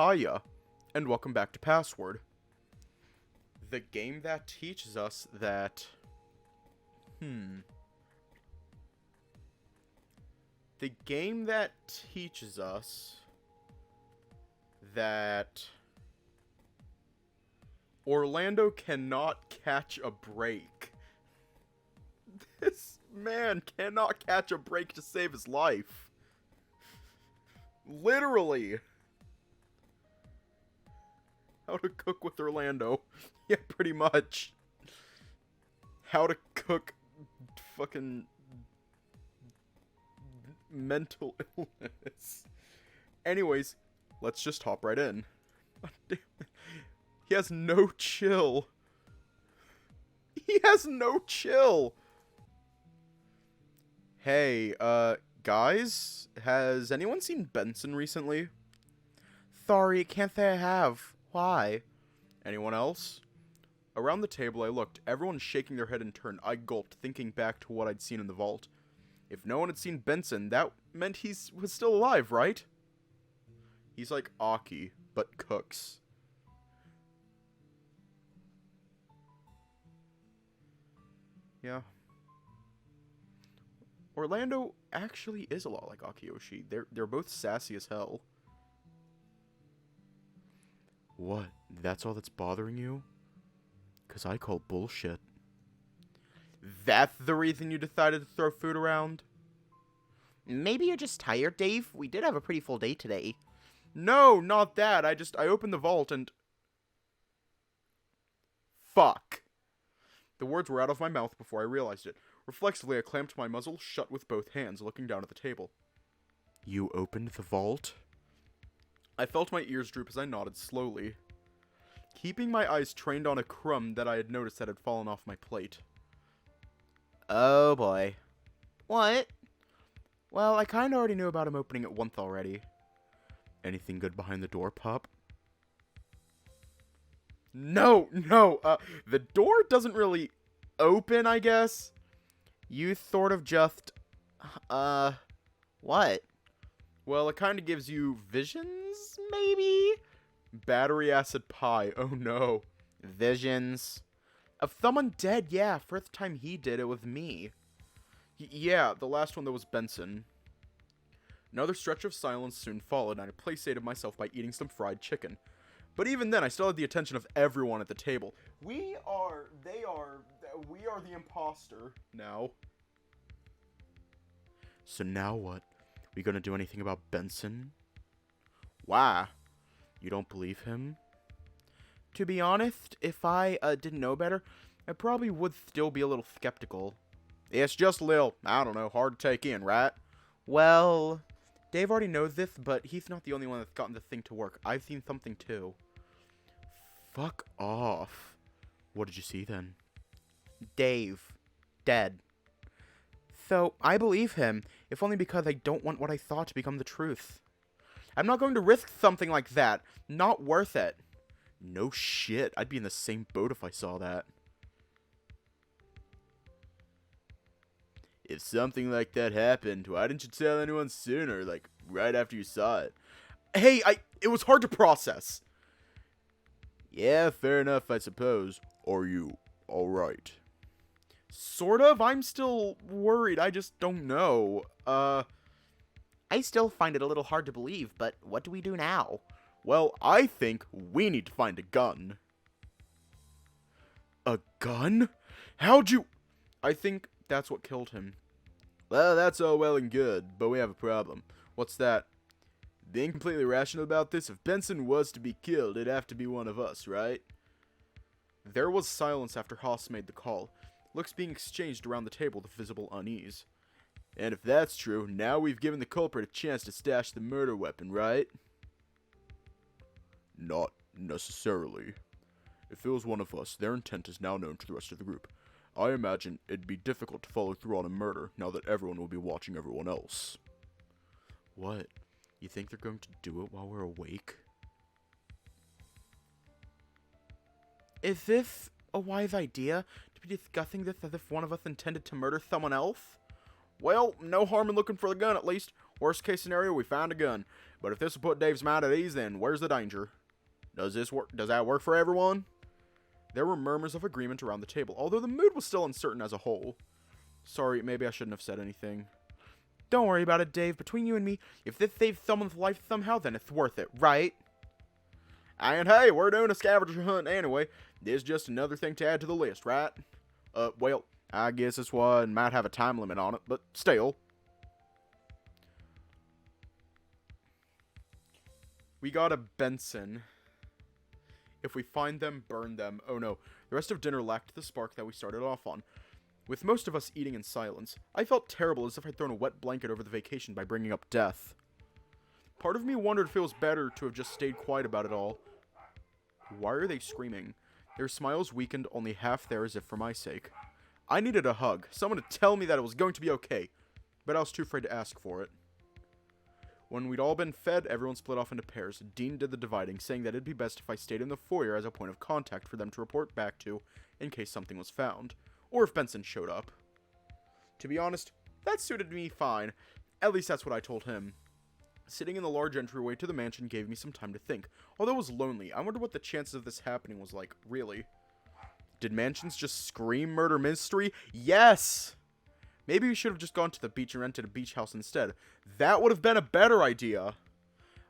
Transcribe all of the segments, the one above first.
Hiya, and welcome back to Password. The game that teaches us that... The game that teaches us that Orlando cannot catch a break. This man cannot catch a break to save his life. Literally. How to cook with Orlando. Yeah, pretty much. How to cook fucking mental illness. Anyways, let's just hop right in. He has no chill. He has no chill. Hey, guys, has anyone seen Benson recently? Sorry, can't say I have. Why? Anyone else? Around the table I looked, everyone shaking their head in turn. I gulped, thinking back to what I'd seen in the vault. If no one had seen Benson, that meant he was still alive, right? He's like Aki, but cooks. Yeah. Orlando actually is a lot like Akiyoshi. They're both sassy as hell. What? That's all that's bothering you? 'Cause I call bullshit. That's the reason you decided to throw food around? Maybe you're just tired, Dave. We did have a pretty full day today. No, not that. I opened the vault and... Fuck. The words were out of my mouth before I realized it. Reflexively, I clamped my muzzle shut with both hands, looking down at the table. You opened the vault? I felt my ears droop as I nodded slowly, keeping my eyes trained on a crumb that I had noticed that had fallen off my plate. Oh boy. What? Well, I kinda already knew about him opening it once already. Anything good behind the door, pup? No, the door doesn't really open, I guess. You sort of just, what? Well, it kind of gives you visions, maybe? Battery acid pie, oh no. Visions. Of someone dead, yeah, first time he did it with me. Yeah, the last one that was Benson. Another stretch of silence soon followed, and I placated myself by eating some fried chicken. But even then, I still had the attention of everyone at the table. We are the imposter now. So now what? We gonna do anything about Benson? Why? You don't believe him? To be honest, if I didn't know better, I probably would still be a little skeptical. It's just a little, I don't know, hard to take in, right? Well, Dave already knows this, but he's not the only one that's gotten the thing to work. I've seen something too. Fuck off. What did you see then? Dave. Dead. So, I believe him, if only because I don't want what I thought to become the truth. I'm not going to risk something like that. Not worth it. No shit, I'd be in the same boat if I saw that. If something like that happened, why didn't you tell anyone sooner, like, right after you saw it? Hey, it was hard to process. Yeah, fair enough, I suppose. Are you alright? Sort of, I'm still worried, I just don't know. I still find it a little hard to believe, but what do we do now? Well, I think we need to find a gun. A gun? How'd you... I think that's what killed him. Well, that's all well and good, but we have a problem. What's that? Being completely rational about this, if Benson was to be killed, it'd have to be one of us, right? There was silence after Haas made the call. Looks being exchanged around the table with visible unease. And if that's true, now we've given the culprit a chance to stash the murder weapon, right? Not necessarily. If it was one of us, their intent is now known to the rest of the group. I imagine it'd be difficult to follow through on a murder now that everyone will be watching everyone else. What? You think they're going to do it while we're awake? Is this a wise idea, to be discussing this as if one of us intended to murder someone else? Well, no harm in looking for the gun, at least. Worst case scenario, we find a gun. But if this will put Dave's mind at ease, then where's the danger? Does this work? Does that work for everyone? There were murmurs of agreement around the table, although the mood was still uncertain as a whole. Sorry, maybe I shouldn't have said anything. Don't worry about it, Dave. Between you and me, if this saves someone's life somehow, then it's worth it, right? And hey, we're doing a scavenger hunt anyway. This is just another thing to add to the list, right? Well, I guess this one might have a time limit on it, but still. We got a Benson. If we find them, burn them. Oh no, the rest of dinner lacked the spark that we started off on. With most of us eating in silence, I felt terrible, as if I'd thrown a wet blanket over the vacation by bringing up death. Part of me wondered if it was better to have just stayed quiet about it all. Why are they screaming? Their smiles weakened only half there, as if for my sake. I needed a hug, someone to tell me that it was going to be okay, but I was too afraid to ask for it. When we'd all been fed, everyone split off into pairs. Dean did the dividing, saying that it'd be best if I stayed in the foyer as a point of contact for them to report back to, in case something was found, or if Benson showed up. To be honest, that suited me fine. At least that's what I told him. Sitting in the large entryway to the mansion gave me some time to think. Although it was lonely, I wonder what the chances of this happening was like, really. Did mansions just scream murder mystery? Yes! Maybe we should have just gone to the beach and rented a beach house instead. That would have been a better idea.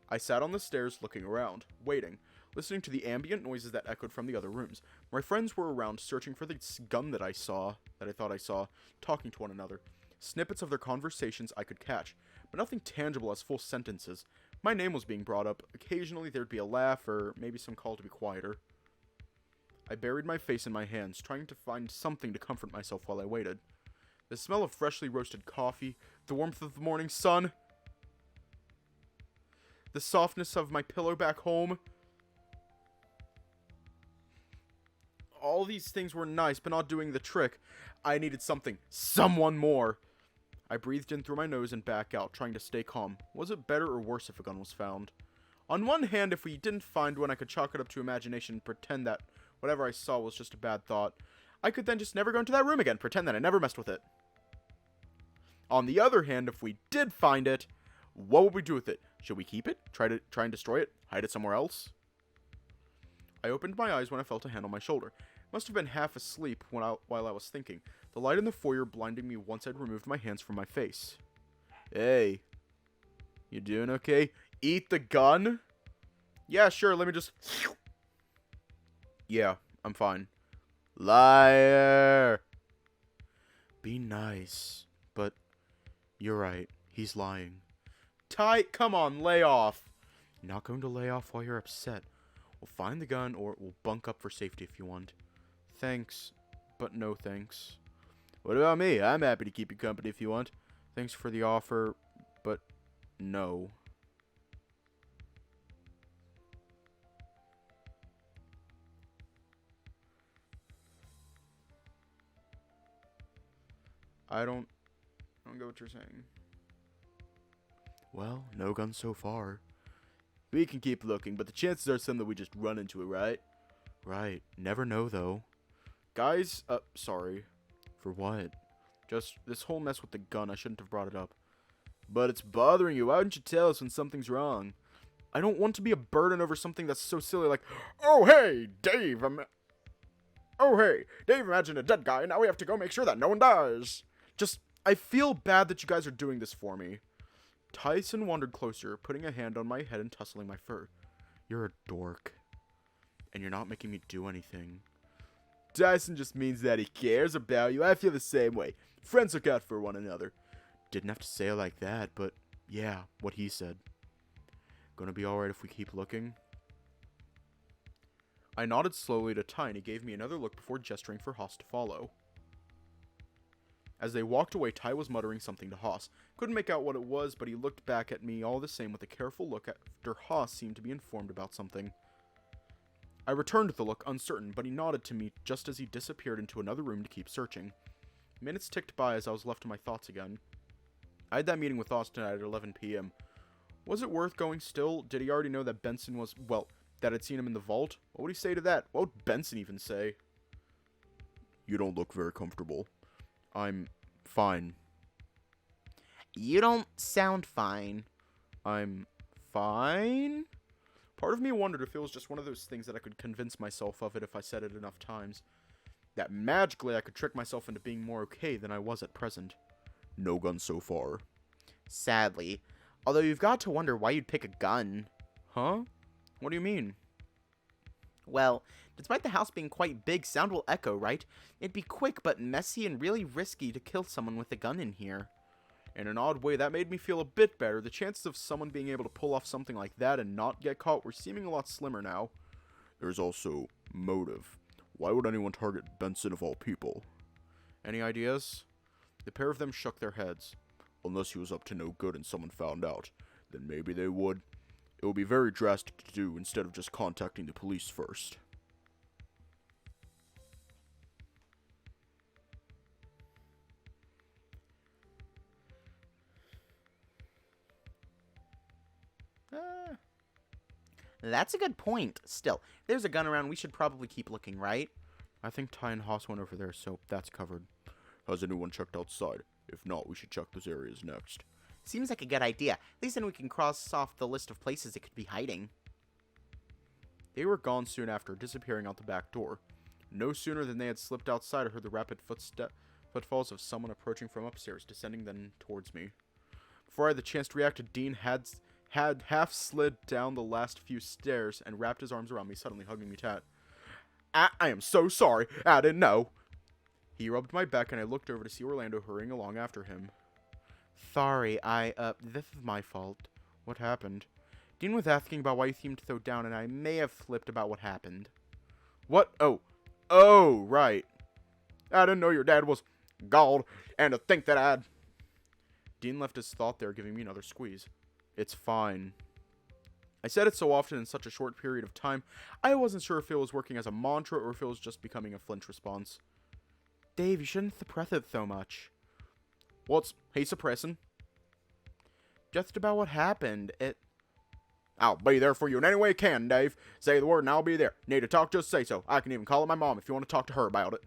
I sat on the stairs looking around, waiting, listening to the ambient noises that echoed from the other rooms. My friends were around searching for the gun that I thought I saw, talking to one another. Snippets of their conversations I could catch, but nothing tangible as full sentences. My name was being brought up. Occasionally there'd be a laugh or maybe some call to be quieter. I buried my face in my hands, trying to find something to comfort myself while I waited. The smell of freshly roasted coffee, the warmth of the morning sun, the softness of my pillow back home. All these things were nice, but not doing the trick. I needed someone more. I breathed in through my nose and back out, trying to stay calm. Was it better or worse if a gun was found? On one hand, if we didn't find one, I could chalk it up to imagination and pretend that whatever I saw was just a bad thought. I could then just never go into that room again, pretend that I never messed with it. On the other hand, if we did find it, what would we do with it? Should we keep it? Try and destroy it? Hide it somewhere else? I opened my eyes when I felt a hand on my shoulder. Must have been half asleep while I was thinking. The light in the foyer blinding me once I'd removed my hands from my face. Hey. You doing okay? Eat the gun? Yeah, sure, let me just... Yeah, I'm fine. Liar! Be nice. But, you're right. He's lying. Ty, come on, lay off. Not going to lay off while you're upset. We'll find the gun, or we'll bunk up for safety if you want. Thanks, but no thanks. What about me? I'm happy to keep you company if you want. Thanks for the offer, but no. I don't get what you're saying. Well, no gun so far. We can keep looking, but the chances are some that we just run into it, right? Right. Never know, though. Guys, sorry. For what? Just this whole mess with the gun, I shouldn't have brought it up. But it's bothering you. Why wouldn't you tell us when something's wrong? I don't want to be a burden over something that's so silly like, oh, hey, Dave, imagine a dead guy, and now we have to go make sure that no one dies. Just, I feel bad that you guys are doing this for me. Tyson wandered closer, putting a hand on my head and tussling my fur. You're a dork. And you're not making me do anything. Tyson just means that he cares about you. I feel the same way. Friends look out for one another. Didn't have to say it like that, but yeah, what he said. Gonna be alright if we keep looking? I nodded slowly to Ty and he gave me another look before gesturing for Haas to follow. As they walked away, Ty was muttering something to Haas. Couldn't make out what it was, but he looked back at me all the same with a careful look after Haas seemed to be informed about something. I returned the look, uncertain, but he nodded to me just as he disappeared into another room to keep searching. Minutes ticked by as I was left to my thoughts again. I had that meeting with Austin at 11 p.m. Was it worth going still? Did he already know that Benson was, well, that I'd seen him in the vault? What would he say to that? What would Benson even say? You don't look very comfortable. I'm fine. You don't sound fine. I'm fine? Part of me wondered if it was just one of those things that I could convince myself of it if I said it enough times. That magically I could trick myself into being more okay than I was at present. No gun so far. Sadly. Although you've got to wonder why you'd pick a gun. Huh? What do you mean? Well, despite the house being quite big, sound will echo, right? It'd be quick but messy and really risky to kill someone with a gun in here. In an odd way, that made me feel a bit better. The chances of someone being able to pull off something like that and not get caught were seeming a lot slimmer now. There's also motive. Why would anyone target Benson of all people? Any ideas? The pair of them shook their heads. Unless he was up to no good and someone found out, then maybe they would. It would be very drastic to do instead of just contacting the police first. That's a good point. Still, if there's a gun around, we should probably keep looking, right? I think Ty and Haas went over there, so that's covered. Has anyone checked outside? If not, we should check those areas next. Seems like a good idea. At least then we can cross off the list of places it could be hiding. They were gone soon after, disappearing out the back door. No sooner than they had slipped outside, I heard the rapid footfalls of someone approaching from upstairs, descending then towards me. Before I had the chance to react, Dean had half slid down the last few stairs and wrapped his arms around me, suddenly hugging me tight. I am so sorry. I didn't know. He rubbed my back, and I looked over to see Orlando hurrying along after him. Sorry, this is my fault. What happened? Dean was asking about why you seemed so down, and I may have slipped about what happened. What? Oh, right. I didn't know your dad was galled, and to think that I'd... Dean left his thought there, giving me another squeeze. It's fine. I said it so often in such a short period of time, I wasn't sure if it was working as a mantra or if it was just becoming a flinch response. Dave, you shouldn't suppress it so much. What's he suppressing? Just about what happened. I'll be there for you in any way I can, Dave. Say the word and I'll be there. Need to talk, just say so. I can even call up my mom if you want to talk to her about it.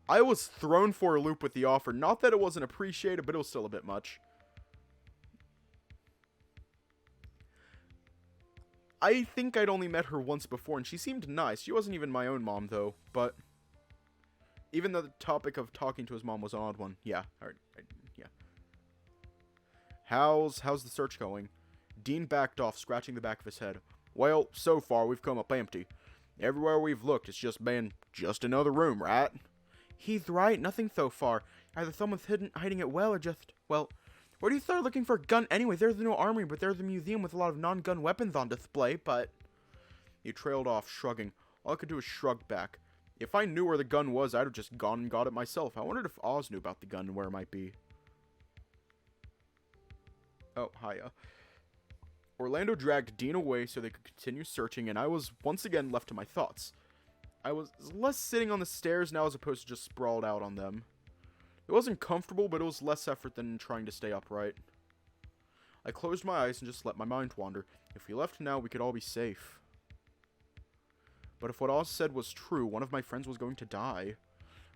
I was thrown for a loop with the offer. Not that it wasn't appreciated, but it was still a bit much. I think I'd only met her once before, and she seemed nice. She wasn't even my own mom, though, but... Even though the topic of talking to his mom was an odd one. Yeah, yeah. How's the search going? Dean backed off, scratching the back of his head. Well, so far we've come up empty. Everywhere we've looked, it's just been just another room, right? He's right, nothing so far. Either someone's hiding it well, or just, well... Where do you start looking for a gun anyway? There's no armory, but there's a museum with a lot of non-gun weapons on display, but... He trailed off, shrugging. All I could do was shrug back. If I knew where the gun was, I'd have just gone and got it myself. I wondered if Oz knew about the gun and where it might be. Oh, hiya. Orlando dragged Dean away so they could continue searching, and I was once again left to my thoughts. I was less sitting on the stairs now as opposed to just sprawled out on them. It wasn't comfortable, but it was less effort than trying to stay upright. I closed my eyes and just let my mind wander. If we left now, we could all be safe. But if what Oz said was true, one of my friends was going to die.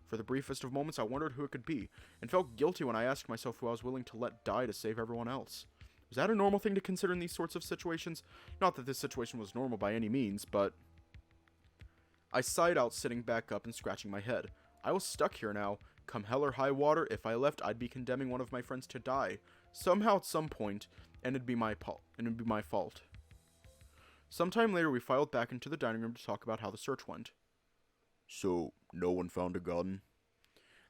For the briefest of moments, I wondered who it could be, and felt guilty when I asked myself who I was willing to let die to save everyone else. Was that a normal thing to consider in these sorts of situations? Not that this situation was normal by any means, but... I sighed out, sitting back up and scratching my head. I was stuck here now. Come hell or high water, if I left, I'd be condemning one of my friends to die. Somehow at some point, and it'd be my fault. Sometime later, we filed back into the dining room to talk about how the search went. So, no one found a gun?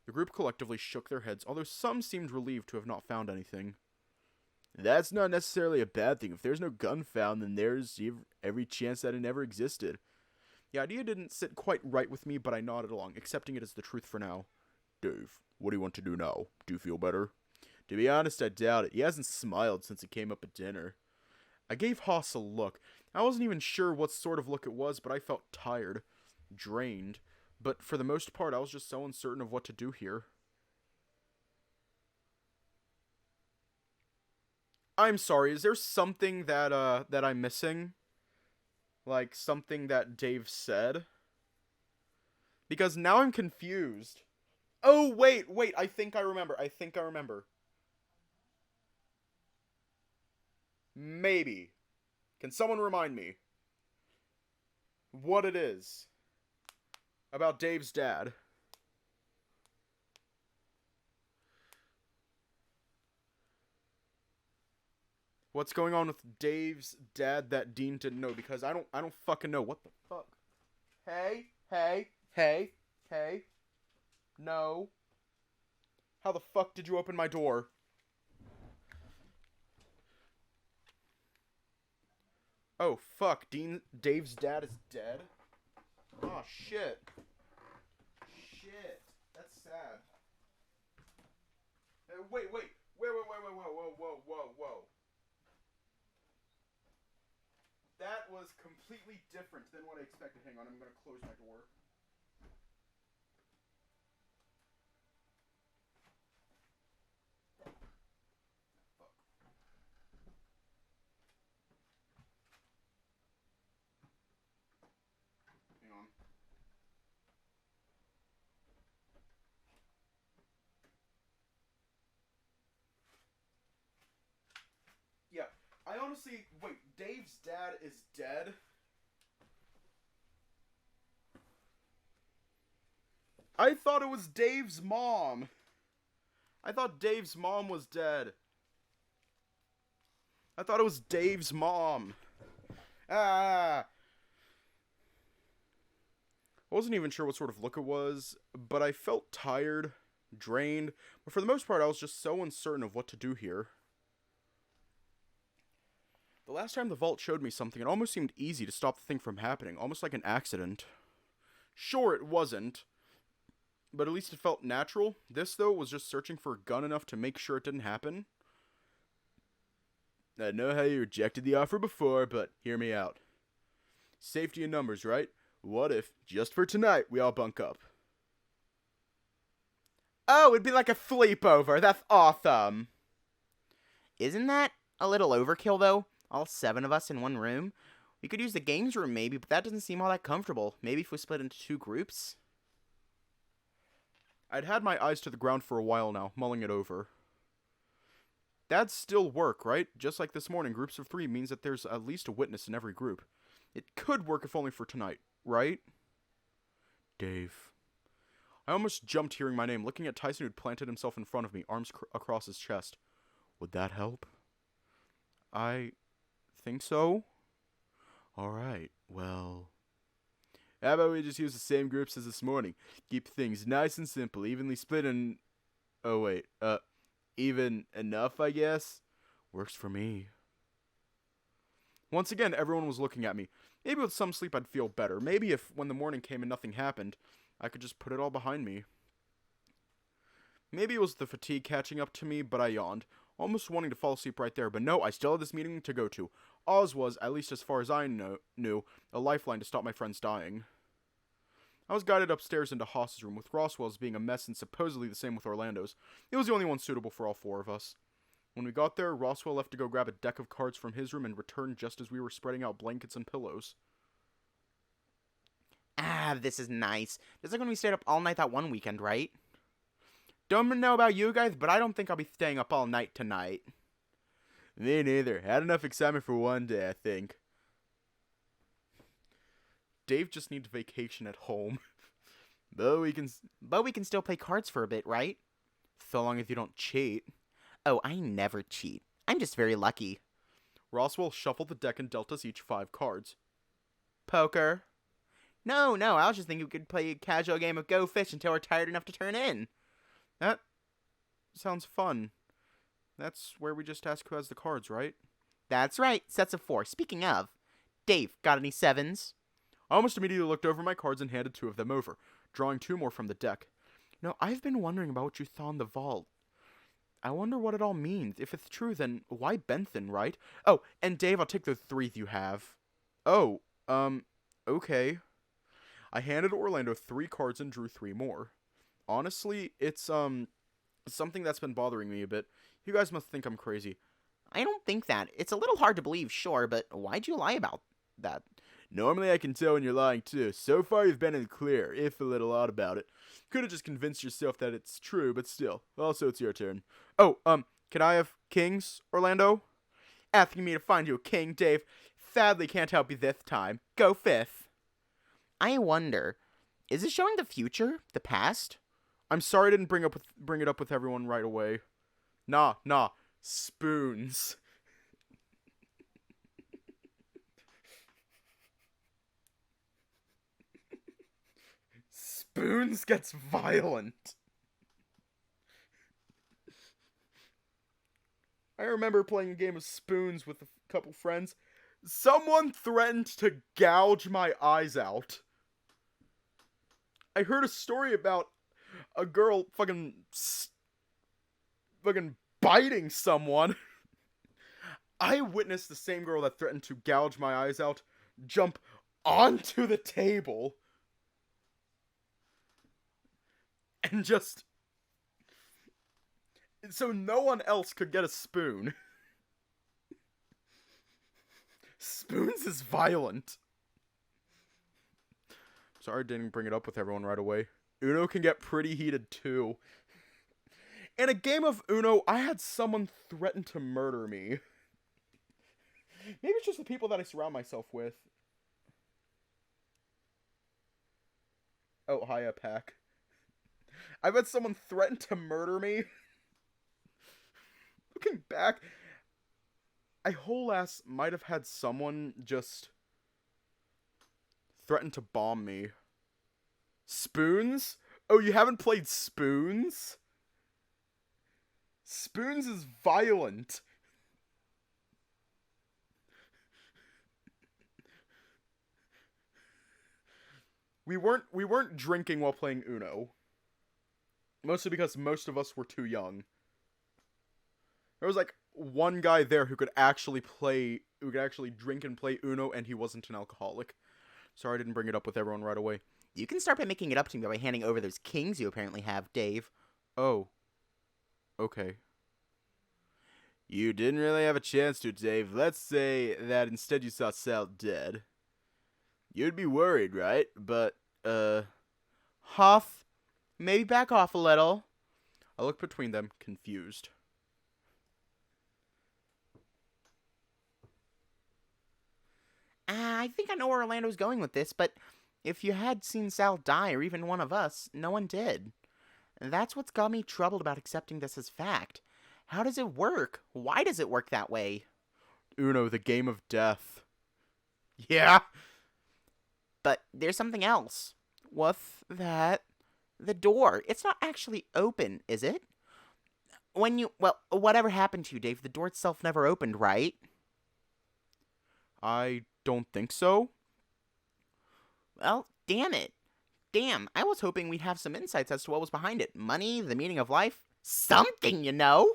The group collectively shook their heads, although some seemed relieved to have not found anything. That's not necessarily a bad thing. If there's no gun found, then there's every chance that it never existed. The idea didn't sit quite right with me, but I nodded along, accepting it as the truth for now. Dave, what do you want to do now? Do you feel better? To be honest, I doubt it. He hasn't smiled since he came up at dinner. I gave Haas a look. I wasn't even sure what sort of look it was, but I felt tired, drained. But for the most part, I was just so uncertain of what to do here. I'm sorry, is there something that I'm missing? Like, something that Dave said? Because now I'm confused. Oh, wait, I think I remember. Maybe. Can someone remind me what it is about Dave's dad? What's going on with Dave's dad that Dean didn't know? Because I don't fucking know. What the fuck? Hey. No. How the fuck did you open my door? Oh fuck, Dave's dad is dead? Oh shit. Shit. That's sad. Whoa. That was completely different than what I expected. Hang on, I'm gonna close my door. Fuck. Hang on. Yeah, I honestly... Wait, Dave's dad is dead? I thought it was Dave's mom. I thought Dave's mom was dead. I thought it was Dave's mom. Ah. I wasn't even sure what sort of look it was, but I felt tired, drained, but for the most part I was just so uncertain of what to do here. The last time the vault showed me something, it almost seemed easy to stop the thing from happening, almost like an accident. Sure, it wasn't, but at least it felt natural. This, though, was just searching for a gun enough to make sure it didn't happen. I know how you rejected the offer before, but hear me out. Safety in numbers, right? What if, just for tonight, we all bunk up? Oh, it'd be like a sleepover. That's awesome. Isn't that a little overkill, though? All 7 of us in one room? We could use the games room, maybe, but that doesn't seem all that comfortable. Maybe if we split into 2 groups? I'd had my eyes to the ground for a while now, mulling it over. That'd still work, right? Just like this morning, groups of 3 means that there's at least a witness in every group. It could work if only for tonight, right? Dave. I almost jumped hearing my name, looking at Tyson who'd planted himself in front of me, arms across his chest. Would that help? I think so. Alright, well... How about we just use the same groups as this morning? Keep things nice and simple, evenly split and... Oh wait, even enough, I guess? Works for me. Once again, everyone was looking at me. Maybe with some sleep I'd feel better. Maybe if, when the morning came and nothing happened, I could just put it all behind me. Maybe it was the fatigue catching up to me, but I yawned, almost wanting to fall asleep right there. But no, I still had this meeting to go to. Oz was, at least as far as I knew, a lifeline to stop my friends dying. I was guided upstairs into Haas's room, with Roswell's being a mess and supposedly the same with Orlando's. It was the only one suitable for all 4 of us. When we got there, Roswell left to go grab a deck of cards from his room and returned just as we were spreading out blankets and pillows. Ah, this is nice. Just like when we stayed up all night that one weekend, right? Don't know about you guys, but I don't think I'll be staying up all night tonight. Me neither. Had enough excitement for one day, I think. Dave just needs vacation at home. But we can still play cards for a bit, right? So long as you don't cheat. Oh, I never cheat. I'm just very lucky. Roswell shuffled the deck and dealt us each 5 cards. Poker? No, I was just thinking we could play a casual game of Go Fish until we're tired enough to turn in. That sounds fun. That's where we just ask who has the cards, right? That's right, sets of 4. Speaking of, Dave, got any 7s? I almost immediately looked over my cards and handed 2 of them over, drawing 2 more from the deck. Now, I've been wondering about what you saw in the vault. I wonder what it all means. If it's true, then why Bentham, right? Oh, and Dave, I'll take those 3 you have. Oh, okay. I handed Orlando 3 cards and drew 3 more. Honestly, it's, something that's been bothering me a bit. You guys must think I'm crazy. I don't think that. It's a little hard to believe, sure, but why'd you lie about that? Normally I can tell when you're lying too. So far you've been in the clear, if a little odd about it. Could have just convinced yourself that it's true, but still. Also, it's your turn. Oh, can I have kings, Orlando? Asking me to find you a king, Dave. Sadly can't help you this time. Go fifth. I wonder, is it showing the future? The past? I'm sorry I didn't bring it up with everyone right away. Nah. Spoons. Spoons gets violent. I remember playing a game of Spoons with a couple friends. Someone threatened to gouge my eyes out. I heard a story about a girl fucking biting someone. I witnessed the same girl that threatened to gouge my eyes out jump onto the table and just so no one else could get a spoon. Spoons is violent. Sorry I didn't bring it up with everyone right away. Uno can get pretty heated too. In a game of Uno, I had someone threaten to murder me. Maybe it's just the people that I surround myself with. Oh, hiya, Pack. I've had someone threaten to murder me. Looking back, I whole ass might have had someone just threaten to bomb me. Spoons? Oh, you haven't played Spoons? Spoons is violent. We weren't drinking while playing Uno. Mostly because most of us were too young. There was like one guy there who could actually drink and play Uno, and he wasn't an alcoholic. Sorry I didn't bring it up with everyone right away. You can start by making it up to me by handing over those kings you apparently have, Dave. Oh. Okay. You didn't really have a chance to, Dave. Let's say that instead you saw Sal dead. You'd be worried, right? But, Huff, maybe back off a little. I look between them, confused. I think I know where Orlando's going with this, but if you had seen Sal die, or even one of us, no one did. That's what's got me troubled about accepting this as fact. How does it work? Why does it work that way? Uno, the game of death. Yeah? But there's something else. What's that? The door. It's not actually open, is it? Whatever happened to you, Dave, the door itself never opened, right? I don't think so. Well, damn it. Damn, I was hoping we'd have some insights as to what was behind it. Money, the meaning of life, something, you know?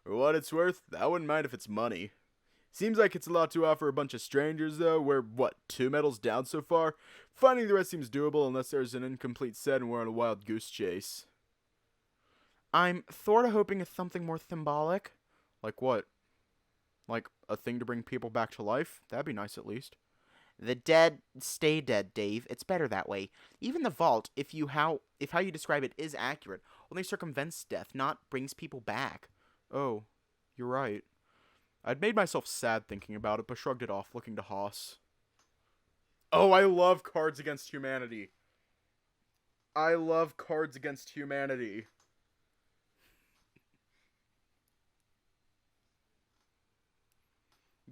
For what it's worth, I wouldn't mind if it's money. Seems like it's a lot to offer a bunch of strangers, though. We're, 2 medals down so far? Finding the rest seems doable unless there's an incomplete set and we're on a wild goose chase. I'm sorta hoping it's something more symbolic. Like what? Like a thing to bring people back to life? That'd be nice at least. The dead stay dead, Dave. It's better that way. Even the vault, if how you describe it is accurate, only circumvents death, not brings people back. Oh, you're right. I'd made myself sad thinking about it, but shrugged it off, looking to Haas. Oh, I love Cards Against Humanity. I love Cards Against Humanity.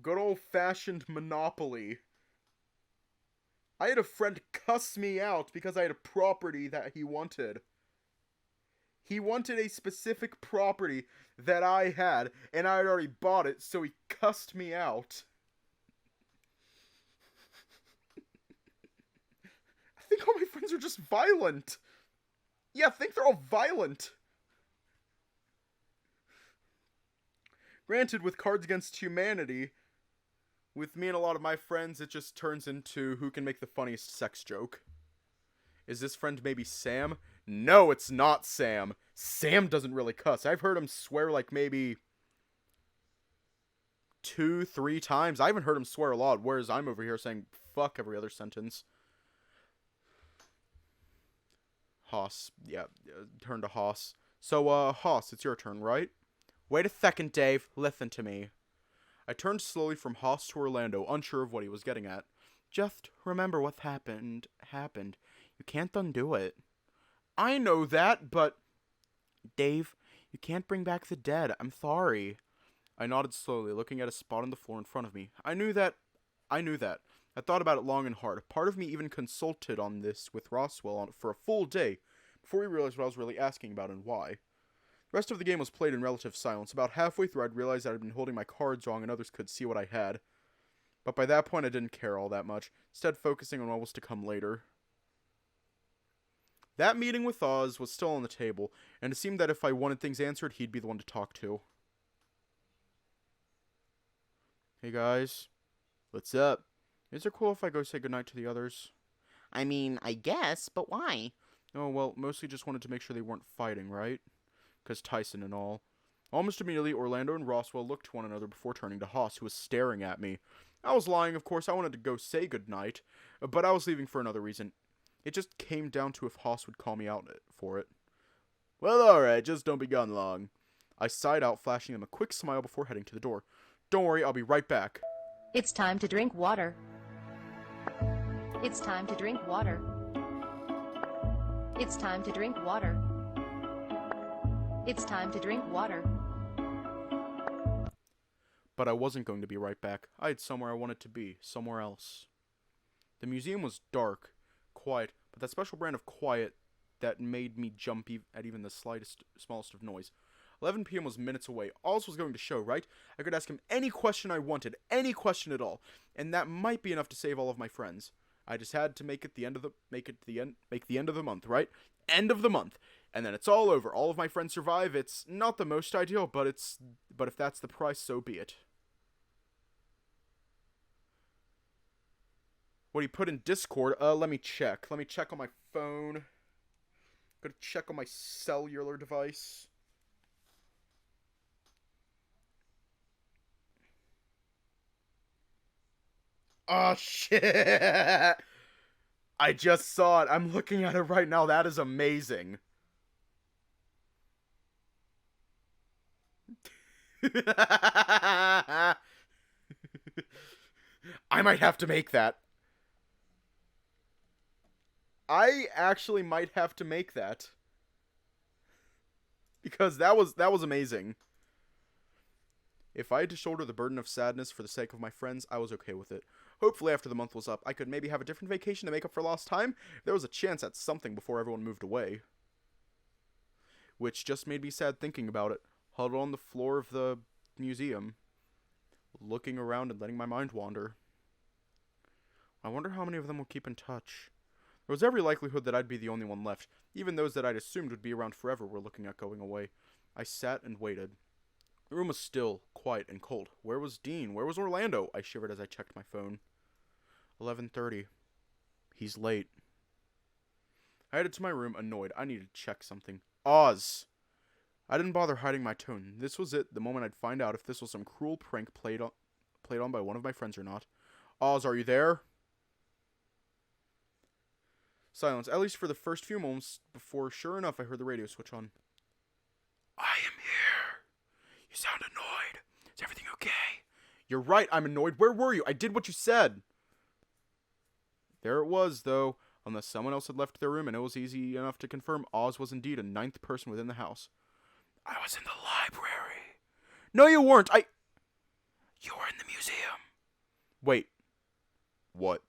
Good old-fashioned Monopoly. I had a friend cuss me out because I had a property that he wanted. He wanted a specific property that I had, and I had already bought it, so he cussed me out. I think all my friends are just violent. Yeah, I think they're all violent. Granted, with Cards Against Humanity, with me and a lot of my friends, it just turns into who can make the funniest sex joke. Is this friend maybe Sam? No, it's not Sam. Sam doesn't really cuss. I've heard him swear like maybe 2, 3 times. I haven't heard him swear a lot, whereas I'm over here saying fuck every other sentence. Haas. Yeah, turn to Haas. So, Haas, it's your turn, right? Wait a second, Dave. Listen to me. I turned slowly from Haas to Orlando, unsure of what he was getting at. Just remember what happened. You can't undo it. I know that, but... Dave, you can't bring back the dead. I'm sorry. I nodded slowly, looking at a spot on the floor in front of me. I knew that. I thought about it long and hard. Part of me even consulted on this with Roswell for a full day, before we realized what I was really asking about and why. The rest of the game was played in relative silence. About halfway through, I'd realized that I'd been holding my cards wrong and others could see what I had. But by that point, I didn't care all that much, instead focusing on what was to come later. That meeting with Oz was still on the table, and it seemed that if I wanted things answered, he'd be the one to talk to. Hey guys, what's up? Is it cool if I go say goodnight to the others? I mean, I guess, but why? Oh, well, mostly just wanted to make sure they weren't fighting, right? 'Cause Tyson and all. Almost immediately, Orlando and Roswell looked to one another before turning to Haas, who was staring at me. I was lying, of course. I wanted to go say goodnight, but I was leaving for another reason. It just came down to if Haas would call me out for it. Well, alright, just don't be gone long. I sighed out, flashing them a quick smile before heading to the door. Don't worry, I'll be right back. It's time to drink water. It's time to drink water. It's time to drink water. It's time to drink water. But I wasn't going to be right back. I had somewhere I wanted to be, somewhere else. The museum was dark, quiet, but that special brand of quiet that made me jump at even the smallest of noise. 11 p.m. was minutes away. Oz was going to show, right? I could ask him any question I wanted, any question at all, and that might be enough to save all of my friends. I just had to make the end of the month, right? End of the month, and then it's all over. All of my friends survive. It's not the most ideal, but if that's the price, so be it. What he put in Discord? Let me check. Let me check on my phone. Gotta check on my cellular device. Oh, shit. I just saw it. I'm looking at it right now. That is amazing. I might have to make that. I actually might have to make that. Because that was amazing. If I had to shoulder the burden of sadness for the sake of my friends, I was okay with it. Hopefully after the month was up, I could maybe have a different vacation to make up for lost time. There was a chance at something before everyone moved away. Which just made me sad thinking about it. Huddled on the floor of the museum, looking around and letting my mind wander. I wonder how many of them will keep in touch. There was every likelihood that I'd be the only one left. Even those that I'd assumed would be around forever were looking at going away. I sat and waited. The room was still, quiet, and cold. Where was Dean? Where was Orlando? I shivered as I checked my phone. 11:30. He's late. I headed to my room, annoyed. I needed to check something. Oz! I didn't bother hiding my tone. This was it, the moment I'd find out if this was some cruel prank played on by one of my friends or not. Oz, are you there? Silence, at least for the first few moments before, sure enough, I heard the radio switch on. I am here. You sound annoyed. Is everything okay? You're right, I'm annoyed. Where were you? I did what you said. There it was, though. Unless someone else had left their room, and it was easy enough to confirm, Oz was indeed a ninth person within the house. I was in the library. No, you weren't. You were in the museum. Wait. What?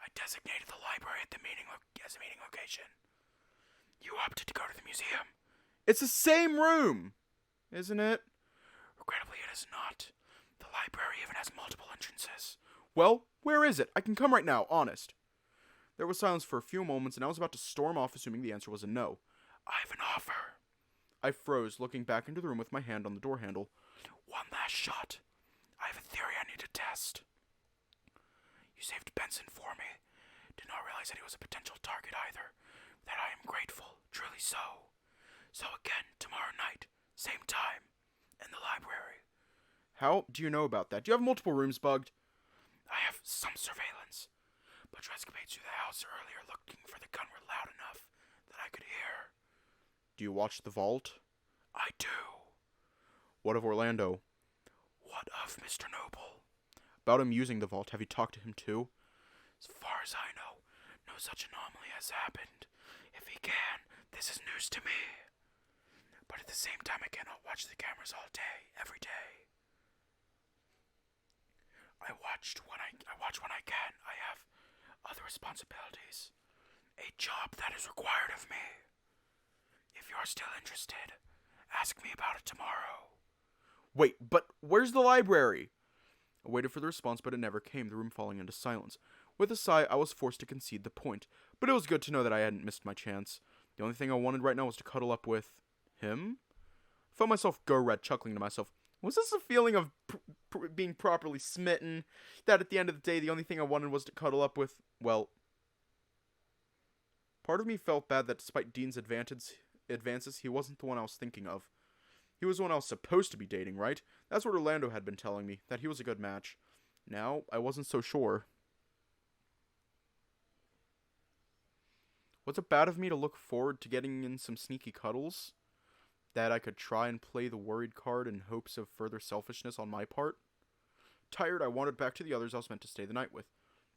I designated the library as a meeting location. You opted to go to the museum. It's the same room, isn't it? Regrettably, it is not. The library even has multiple entrances. Well, where is it? I can come right now, honest. There was silence for a few moments, and I was about to storm off, assuming the answer was a no. I have an offer. I froze, looking back into the room with my hand on the door handle. One last shot. I have a theory I need to test. You saved Benson for me. Did not realize that he was a potential target either. That I am grateful, truly so. So again, tomorrow night, same time, in the library. How do you know about that? Do you have multiple rooms bugged? I have some surveillance, but your escapades through the house earlier looking for the gun were loud enough that I could hear. Do you watch the vault? I do. What of Orlando? What of Mr. Noble? About him using the vault, have you talked to him too? As far as I know, no such anomaly has happened. If he can, this is news to me. But at the same time, I cannot watch the cameras all day, every day. I watch when I can. I have other responsibilities. A job that is required of me. If you're still interested, ask me about it tomorrow. Wait, but where's the library? I waited for the response, but it never came, the room falling into silence. With a sigh, I was forced to concede the point, but it was good to know that I hadn't missed my chance. The only thing I wanted right now was to cuddle up with him? I felt myself go red, chuckling to myself. Was this a feeling of being properly smitten? That at the end of the day, the only thing I wanted was to cuddle up with, well... Part of me felt bad that despite Dean's advances, he wasn't the one I was thinking of. He was the one I was supposed to be dating, right? That's what Orlando had been telling me, that he was a good match. Now, I wasn't so sure. Was it bad of me to look forward to getting in some sneaky cuddles? That I could try and play the worried card in hopes of further selfishness on my part? Tired, I wandered back to the others I was meant to stay the night with.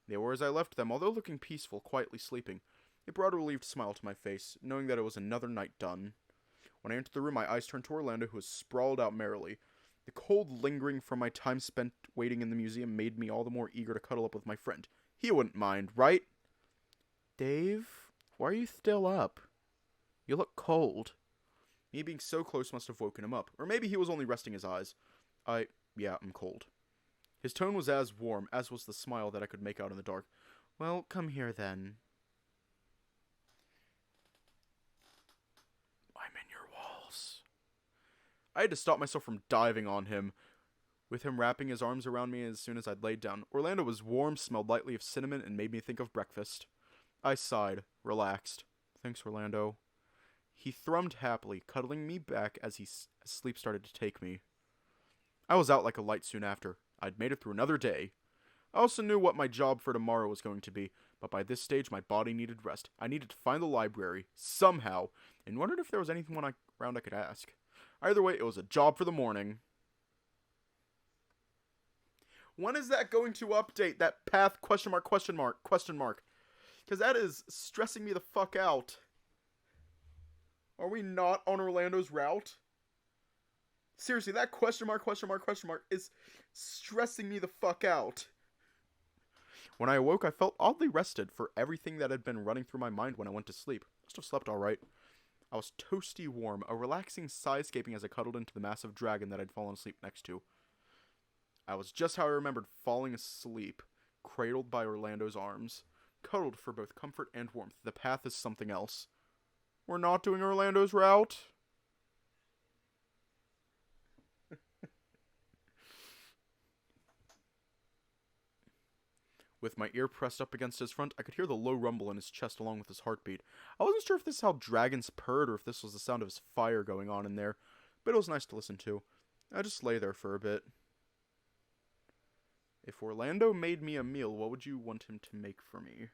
They were as I left them, although looking peaceful, quietly sleeping. It brought a relieved smile to my face, knowing that it was another night done. When I entered the room, my eyes turned to Orlando, who was sprawled out merrily. The cold lingering from my time spent waiting in the museum made me all the more eager to cuddle up with my friend. He wouldn't mind, right? Dave, why are you still up? You look cold. Me being so close must have woken him up. Or maybe he was only resting his eyes. Yeah, I'm cold. His tone was as warm, as was the smile that I could make out in the dark. Well, come here then. I'm in your walls. I had to stop myself from diving on him, with him wrapping his arms around me as soon as I'd laid down. Orlando was warm, smelled lightly of cinnamon, and made me think of breakfast. I sighed, relaxed. Thanks, Orlando. He thrummed happily, cuddling me back as sleep started to take me. I was out like a light soon after. I'd made it through another day. I also knew what my job for tomorrow was going to be, but by this stage my body needed rest. I needed to find the library, somehow, and wondered if there was anyone around I could ask. Either way, it was a job for the morning. When is that going to update, that path, question mark, question mark, question mark? Because that is stressing me the fuck out. Are we not on Orlando's route? Seriously, that question mark, question mark, question mark is stressing me the fuck out. When I awoke, I felt oddly rested for everything that had been running through my mind when I went to sleep. Must have slept alright. I was toasty warm, a relaxing sigh escaping as I cuddled into the massive dragon that I'd fallen asleep next to. I was just how I remembered falling asleep, cradled by Orlando's arms, cuddled for both comfort and warmth. The path is something else. We're not doing Orlando's route? With my ear pressed up against his front, I could hear the low rumble in his chest along with his heartbeat. I wasn't sure if this is how dragons purred or if this was the sound of his fire going on in there, but it was nice to listen to. I just lay there for a bit. If Orlando made me a meal, what would you want him to make for me?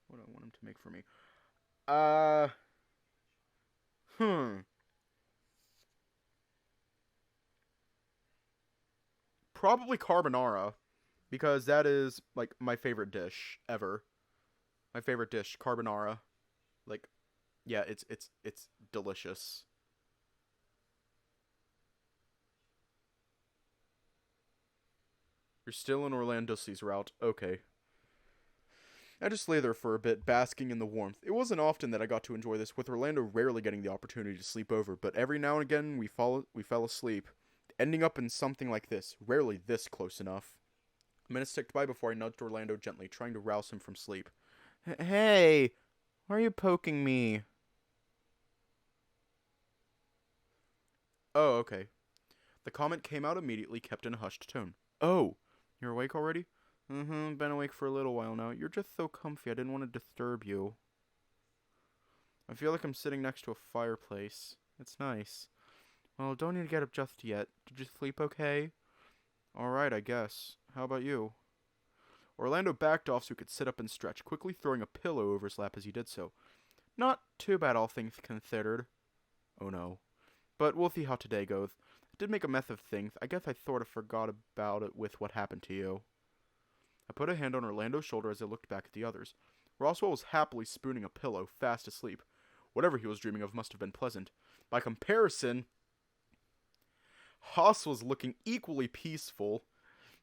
What do I want him to make for me? Probably carbonara. Because that is, like, my favorite dish ever. My favorite dish, carbonara. Like, yeah, it's delicious. You're still in Orlando C's route. Okay. I just lay there for a bit, basking in the warmth. It wasn't often that I got to enjoy this, with Orlando rarely getting the opportunity to sleep over, but every now and again we fell asleep, ending up in something like this, rarely this close enough. Minutes ticked by before I nudged Orlando gently, trying to rouse him from sleep. Hey, why are you poking me? Oh, okay. The comment came out immediately, kept in a hushed tone. Oh, you're awake already? Been awake for a little while now. You're just so comfy, I didn't want to disturb you. I feel like I'm sitting next to a fireplace. It's nice. Well, don't need to get up just yet. Did you sleep okay? Alright, I guess. How about you? Orlando backed off so he could sit up and stretch, quickly throwing a pillow over his lap as he did so. Not too bad, all things considered. Oh no. But we'll see how today goes. I did make a mess of things. I guess I sort of forgot about it with what happened to you. I put a hand on Orlando's shoulder as I looked back at the others. Roswell was happily spooning a pillow, fast asleep. Whatever he was dreaming of must have been pleasant. By comparison, Haas was looking equally peaceful,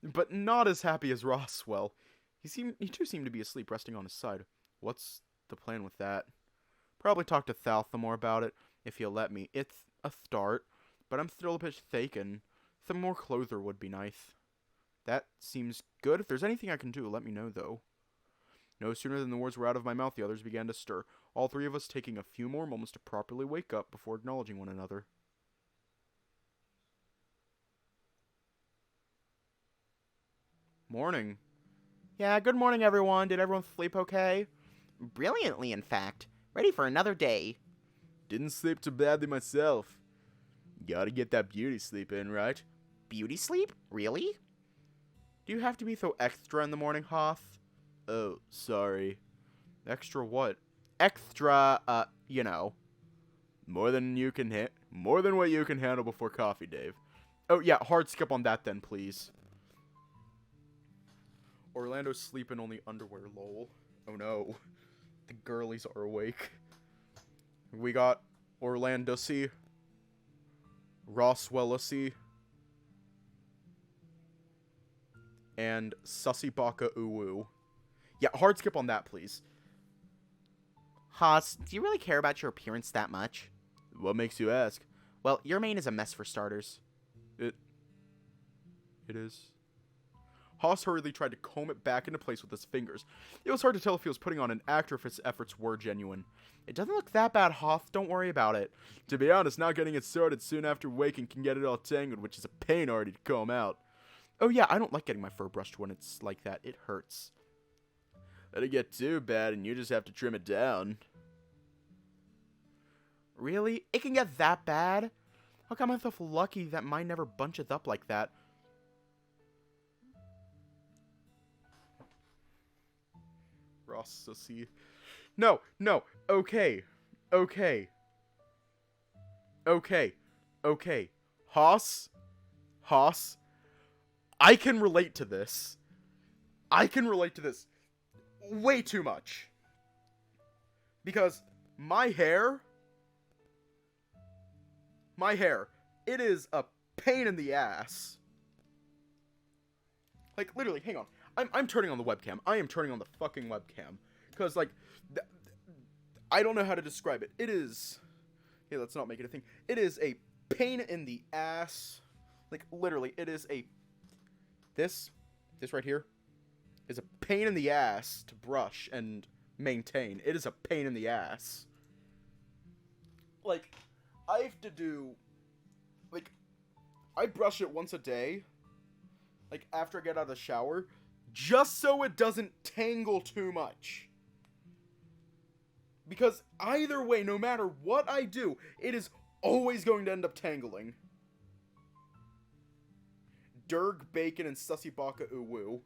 but not as happy as Roswell. He too seemed to be asleep, resting on his side. What's the plan with that? Probably talk to Thaltha more about it, if he'll let me. It's a start, but I'm still a bit shaken. Some more closure would be nice. That seems good. If there's anything I can do, let me know, though. No sooner than the words were out of my mouth, the others began to stir, all three of us taking a few more moments to properly wake up before acknowledging one another. Morning. Yeah, good morning, everyone. Did everyone sleep okay? Brilliantly, in fact. Ready for another day. Didn't sleep too badly myself. Gotta get that beauty sleep in, right? Beauty sleep? Really? Do you have to be so extra in the morning, Hoth? Oh, sorry. Extra what? Extra, More than what you can handle before coffee, Dave. Oh, yeah, hard skip on that then, please. Orlando's sleeping only underwear, lol. Oh no. The girlies are awake. We got Orlando-C, Roswell-C, and Sussy Baka Uwu. Yeah, hard skip on that, please. Haas, do you really care about your appearance that much? What makes you ask? Well, your mane is a mess for starters. It is. Haas hurriedly tried to comb it back into place with his fingers. It was hard to tell if he was putting on an act or if his efforts were genuine. It doesn't look that bad, Hoth. Don't worry about it. To be honest, not getting it sorted soon after waking can get it all tangled, which is a pain already to comb out. Oh yeah, I don't like getting my fur brushed when it's like that. It hurts. Let it get too bad and you just have to trim it down. Really? It can get that bad? How come I'm so lucky that mine never bunches up like that? Ross, so see. No, okay. Haas, I can relate to this. Way too much. Because my hair, it is a pain in the ass. Like, literally, hang on. I'm turning on the webcam. I am turning on the fucking webcam. Because, like, I don't know how to describe it. It is... Hey, let's not make it a thing. It is a pain in the ass. Like, literally, it is a... This right here is a pain in the ass to brush and maintain. It is a pain in the ass. Like, I have to do... Like, I brush it once a day. Like, after I get out of the shower, just so it doesn't tangle too much. Because either way, no matter what I do, it is always going to end up tangling. Derg, Bacon, and Sussy Baka Uwu.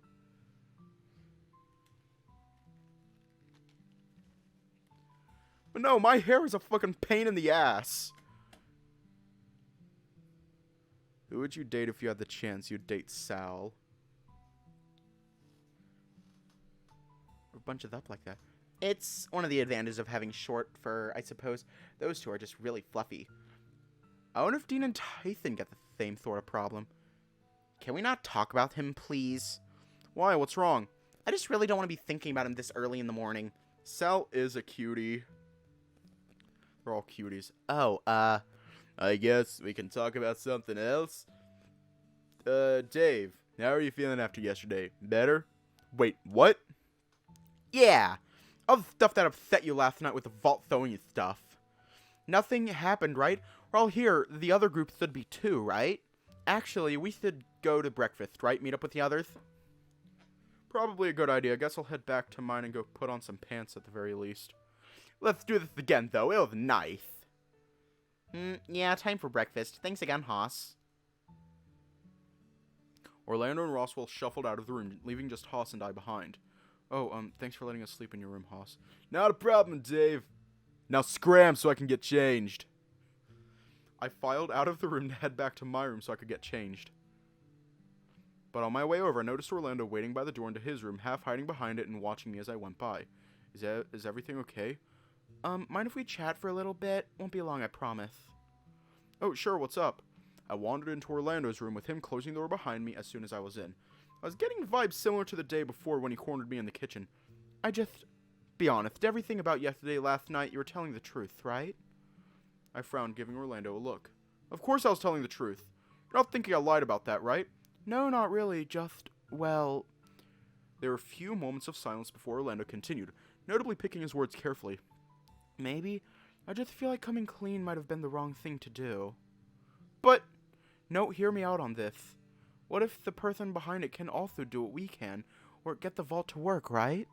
But no, my hair is a fucking pain in the ass. Who would you date if you had the chance? You'd date Sal. Or bunch it up like that. It's one of the advantages of having short fur, I suppose. Those two are just really fluffy. I wonder if Dean and Tython get the same sort of problem. Can we not talk about him, please? Why? What's wrong? I just really don't want to be thinking about him this early in the morning. Sal is a cutie. We're all cuties. Oh, I guess we can talk about something else. Dave, how are you feeling after yesterday? Better? Wait, what? yeah. All the stuff that upset you last night with the vault throwing you stuff. Nothing happened, right? We're all here. The other group should be too, right? Actually, we should go to breakfast, right? Meet up with the others? Probably a good idea. I guess I'll head back to mine and go put on some pants at the very least. Let's do this again, though. It was nice. Yeah, time for breakfast. Thanks again, Haas. Orlando and Roswell shuffled out of the room, leaving just Haas and I behind. Oh, thanks for letting us sleep in your room, Haas. Not a problem, Dave. Now scram so I can get changed. I filed out of the room to head back to my room so I could get changed. But on my way over, I noticed Orlando waiting by the door into his room, half hiding behind it and watching me as I went by. Is everything okay? Mind if we chat for a little bit? Won't be long, I promise. Oh, sure, what's up? I wandered into Orlando's room with him closing the door behind me as soon as I was in. I was getting vibes similar to the day before when he cornered me in the kitchen. Be honest, everything about yesterday last night, you were telling the truth, right? I frowned, giving Orlando a look. Of course I was telling the truth. You're not thinking I lied about that, right? No, not really, just, well... There were a few moments of silence before Orlando continued, notably picking his words carefully. Maybe. I just feel like coming clean might have been the wrong thing to do. But... No, hear me out on this. What if the person behind it can also do what we can, or get the vault to work, right?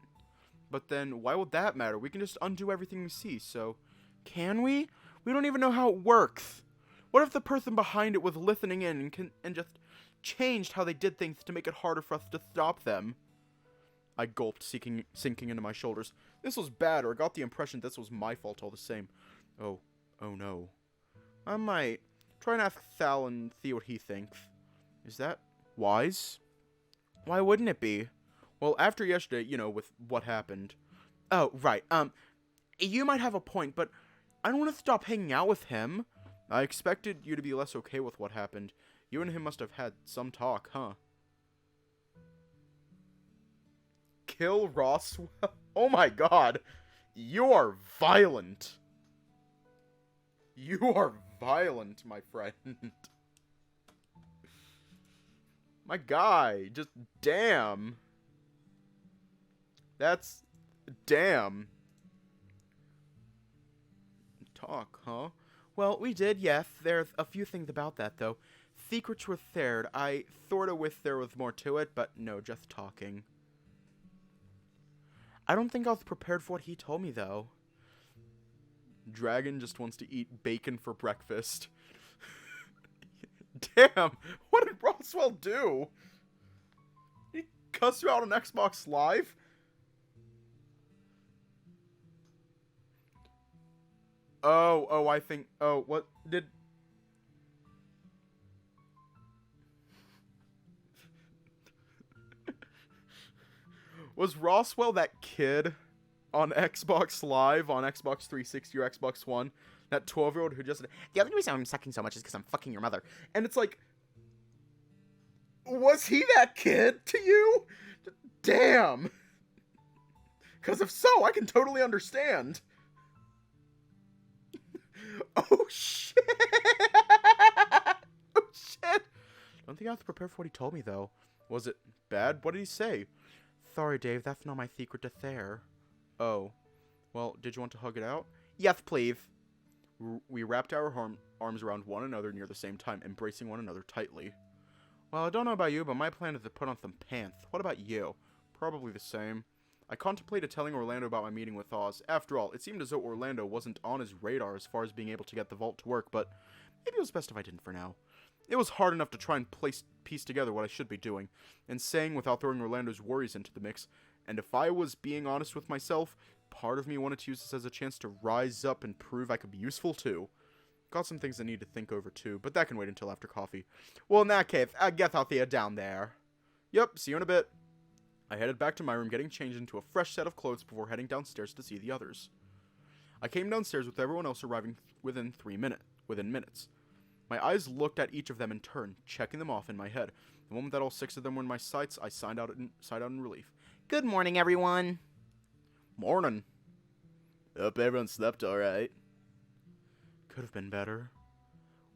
But then, why would that matter? We can just undo everything we see, so... Can we? We don't even know how it works. What if the person behind it was listening in and just changed how they did things to make it harder for us to stop them? I gulped, sinking into my shoulders. This was bad, or I got the impression this was my fault all the same. Oh no. I might try and ask Sal and see what he thinks. Is that wise? Why wouldn't it be? Well, after yesterday, with what happened. Oh, right. You might have a point, but I don't want to stop hanging out with him. I expected you to be less okay with what happened. You and him must have had some talk, huh? Kill Roswell? Oh my god. You are violent. You are violent, my friend. My guy, just damn. That's... damn. Talk, huh? Well, we did, yes. There's a few things about that, though. Secrets were shared. I sorta wish there was more to it, but no, just talking. I don't think I was prepared for what he told me, though. Dragon just wants to eat bacon for breakfast. Damn, what did Roswell do? He cuss you out on Xbox Live? I think, what did... Was Roswell that kid on Xbox Live, on Xbox 360 or Xbox One? That 12-year-old who just... The only reason I'm sucking so much is because I'm fucking your mother. And it's like... Was he that kid to you? Damn! Because if so, I can totally understand. Oh, shit! Oh, shit! I don't think I was prepared for what he told me, though. Was it bad? What did he say? Sorry, Dave, that's not my secret to share. Oh. Well, did you want to hug it out? Yes, please. We wrapped our arms around one another near the same time, embracing one another tightly. Well, I don't know about you, but my plan is to put on some pants. What about you? Probably the same. I contemplated telling Orlando about my meeting with Oz. After all, it seemed as though Orlando wasn't on his radar as far as being able to get the vault to work, but maybe it was best if I didn't for now. It was hard enough to try and piece together what I should be doing, and saying without throwing Orlando's worries into the mix, and if I was being honest with myself, part of me wanted to use this as a chance to rise up and prove I could be useful too. Got some things I need to think over too, but that can wait until after coffee. Well, in that case, I guess I'll see you down there. Yep, see you in a bit. I headed back to my room, getting changed into a fresh set of clothes before heading downstairs to see the others. I came downstairs with everyone else arriving within minutes. My eyes looked at each of them in turn, checking them off in my head. The moment that all 6 of them were in my sights, I sighed out in relief. Good morning, everyone. Morning. Hope everyone slept alright. Could have been better.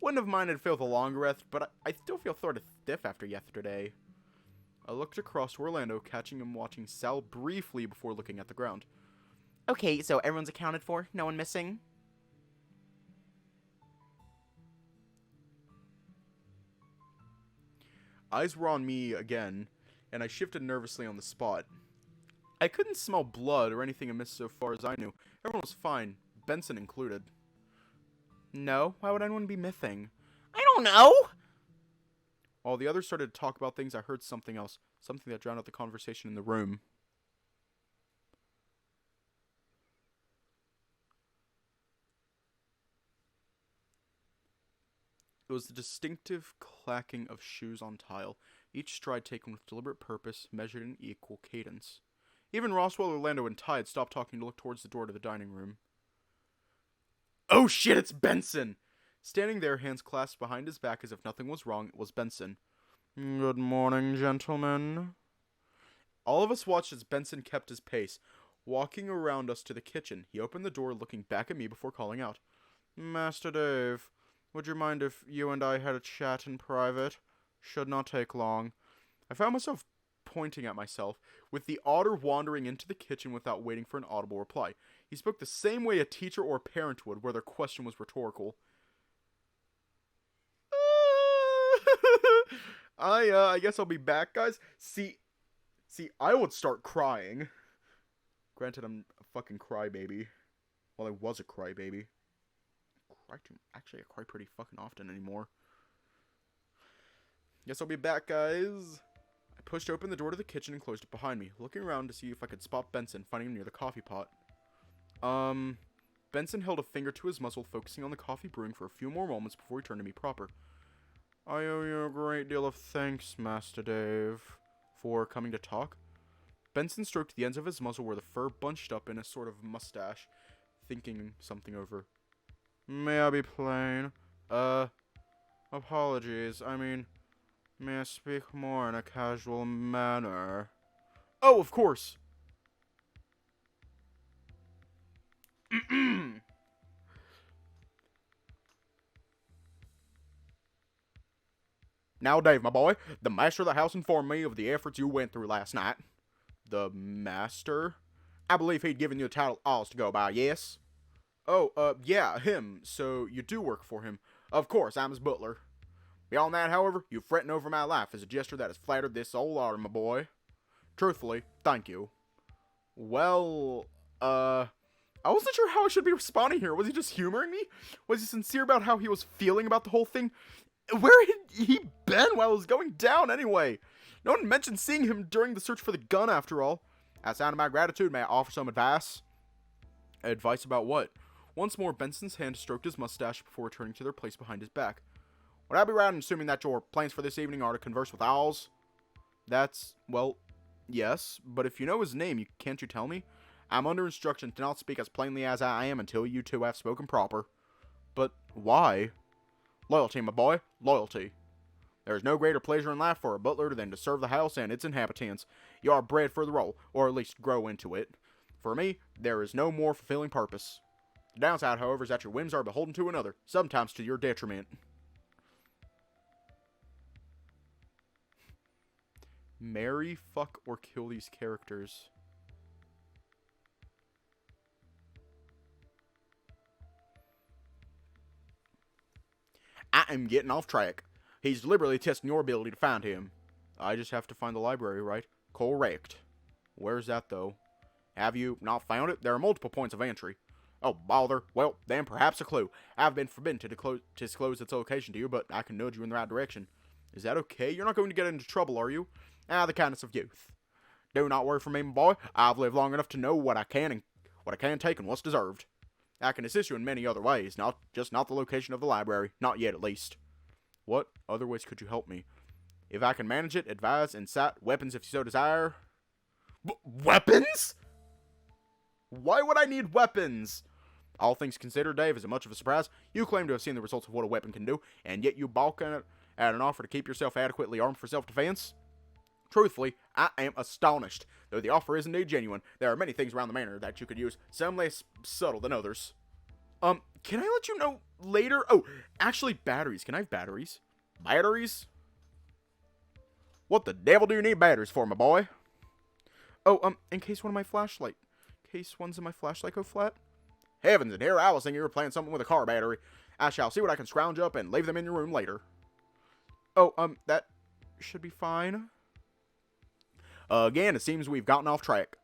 Wouldn't have minded if it was a longer rest, but I still feel sort of stiff after yesterday. I looked across to Orlando, catching him watching Sal briefly before looking at the ground. Okay, so everyone's accounted for? No one missing? Eyes were on me again, and I shifted nervously on the spot. I couldn't smell blood or anything amiss so far as I knew. Everyone was fine, Benson included. No, why would anyone be mything? I don't know. While the others started to talk about things, I heard something else. Something that drowned out the conversation in the room. It was the distinctive clacking of shoes on tile, each stride taken with deliberate purpose, measured in equal cadence. Even Roswell, Orlando, and Ty had stopped talking to look towards the door to the dining room. Oh shit, it's Benson! Standing there, hands clasped behind his back as if nothing was wrong, it was Benson. Good morning, gentlemen. All of us watched as Benson kept his pace, walking around us to the kitchen. He opened the door, looking back at me before calling out, Master Dave, would you mind if you and I had a chat in private? Should not take long. I found myself pointing at myself, with the otter wandering into the kitchen without waiting for an audible reply. He spoke the same way a teacher or parent would, where their question was rhetorical. I guess I'll be back, guys. See, I would start crying. Granted, I'm a fucking crybaby. Well, I was a crybaby. Actually, I cry pretty fucking often anymore. Guess I'll be back, guys. I pushed open the door to the kitchen and closed it behind me, looking around to see if I could spot Benson, finding him near the coffee pot. Benson held a finger to his muzzle, focusing on the coffee brewing for a few more moments before he turned to me proper. I owe you a great deal of thanks, Master Dave, for coming to talk. Benson stroked the ends of his muzzle where the fur bunched up in a sort of mustache, thinking something over. May I be plain? Apologies. I mean, may I speak more in a casual manner? Oh, of course! Now, Dave, my boy, the master of the house informed me of the efforts you went through last night. The master? I believe he'd given you the title Oz to go by, yes? Oh, yeah, him. So, you do work for him. Of course, I'm his butler. Beyond that, however, you fretting over my life is a gesture that has flattered this old otter, my boy. Truthfully, thank you. Well, I wasn't sure how I should be responding here. Was he just humoring me? Was he sincere about how he was feeling about the whole thing? Where had he been while it was going down anyway? No one mentioned seeing him during the search for the gun, after all. Outside of my gratitude, may I offer some advice? Advice about what? Once more, Benson's hand stroked his mustache before returning to their place behind his back. Would I be right in assuming that your plans for this evening are to converse with owls? That's, well, yes, but if you know his name, can't you tell me? I'm under instruction to not speak as plainly as I am until you two have spoken proper. But why? Loyalty, my boy, loyalty. There is no greater pleasure in life for a butler than to serve the house and its inhabitants. You are bred for the role, or at least grow into it. For me, there is no more fulfilling purpose. The downside, however, is that your whims are beholden to another, sometimes to your detriment. Marry, fuck, or kill these characters. I am getting off track. He's deliberately testing your ability to find him. I just have to find the library, right? Correct. Where's that, though? Have you not found it? There are multiple points of entry. Oh, bother. Well, then perhaps a clue. I've been forbidden to disclose its location to you, but I can nudge you in the right direction. Is that okay? You're not going to get into trouble, are you? The kindness of youth. Do not worry for me, my boy. I've lived long enough to know what I can take and what's deserved. I can assist you in many other ways, not the location of the library. Not yet, at least. What other ways could you help me? If I can manage it, advise, incite, weapons if you so desire. Weapons? Why would I need weapons? All things considered, Dave, is it much of a surprise? You claim to have seen the results of what a weapon can do, and yet you balk at an offer to keep yourself adequately armed for self-defense? Truthfully, I am astonished. Though the offer is indeed genuine, there are many things around the manor that you could use, some less subtle than others. Can I let you know later? Oh, actually, batteries. Can I have batteries? Batteries? What the devil do you need batteries for, my boy? Oh, in case one's in my flashlight go flat? Heavens, and here I was thinking you were playing something with a car battery. I shall see what I can scrounge up and leave them in your room later. Oh, that should be fine. Again, it seems we've gotten off track.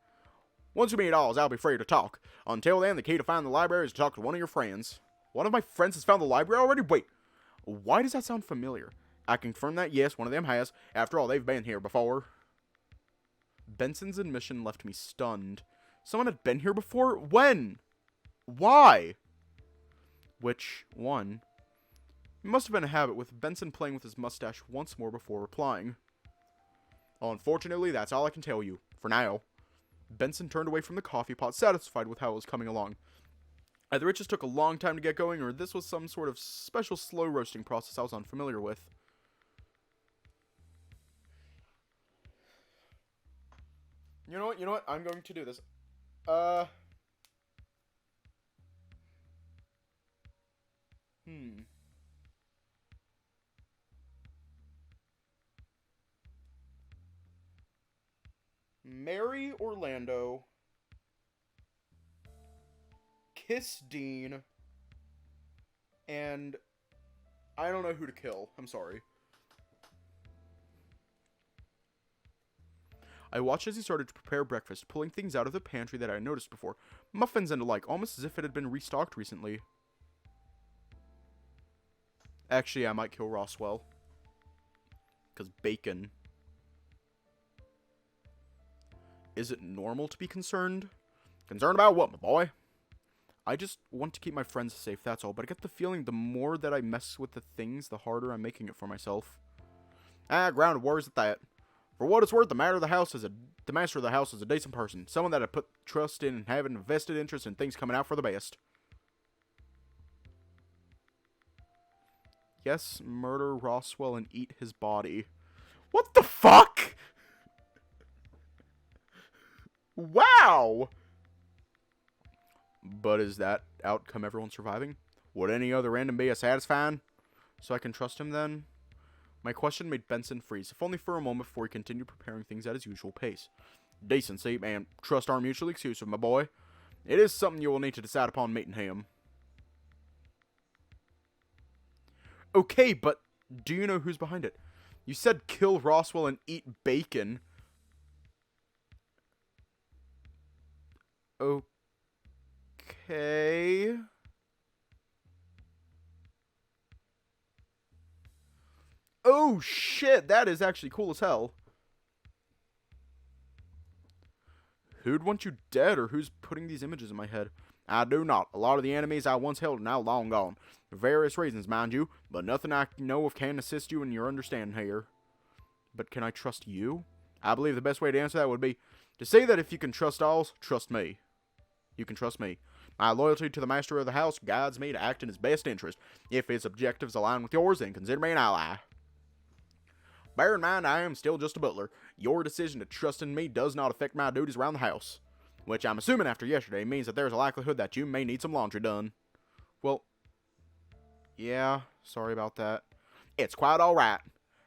Once you meet Oz, I'll be free to talk. Until then, the key to find the library is to talk to one of your friends. One of my friends has found the library already? Wait, why does that sound familiar? I confirm that, yes, one of them has. After all, they've been here before. Benson's admission left me stunned. Someone had been here before? When? Why? Which one? It must have been a habit, with Benson playing with his mustache once more before replying. Well, unfortunately, that's all I can tell you, for now. Benson turned away from the coffee pot, satisfied with how it was coming along. Either it just took a long time to get going, or this was some sort of special slow roasting process I was unfamiliar with. You know what? I'm going to do this. Marry Orlando. Kiss Dean. And I don't know who to kill. I'm sorry. I watched as he started to prepare breakfast, pulling things out of the pantry that I had noticed before. Muffins and the like, almost as if it had been restocked recently. Actually, I might kill Roswell. Because bacon. Is it normal to be concerned? Concerned about what, my boy? I just want to keep my friends safe, that's all. But I get the feeling the more that I mess with the things, the harder I'm making it for myself. Grounded worries at that. For what it's worth, the master of the house is a decent person. Someone that I put trust in and have an invested interest in things coming out for the best. Yes, murder Roswell and eat his body. What the fuck? Wow! But is that outcome everyone surviving? Would any other random be as satisfying? So I can trust him then? My question made Benson freeze, if only for a moment before he continued preparing things at his usual pace. Decency and trust are mutually exclusive, my boy. It is something you will need to decide upon meeting him. Okay, but do you know who's behind it? You said kill Roswell and eat bacon. Okay. Oh shit, that is actually cool as hell. Who'd want you dead, or who's putting these images in my head? I do not. A lot of the enemies I once held are now long gone. For various reasons, mind you, but nothing I know of can assist you in your understanding here. But can I trust you? I believe the best way to answer that would be to say that if you can trust all, trust me. You can trust me. My loyalty to the master of the house guides me to act in his best interest. If his objectives align with yours, then consider me an ally. Bear in mind, I am still just a butler. Your decision to trust in me does not affect my duties around the house. Which I'm assuming after yesterday means that there's a likelihood that you may need some laundry done. Well, yeah, sorry about that. It's quite alright.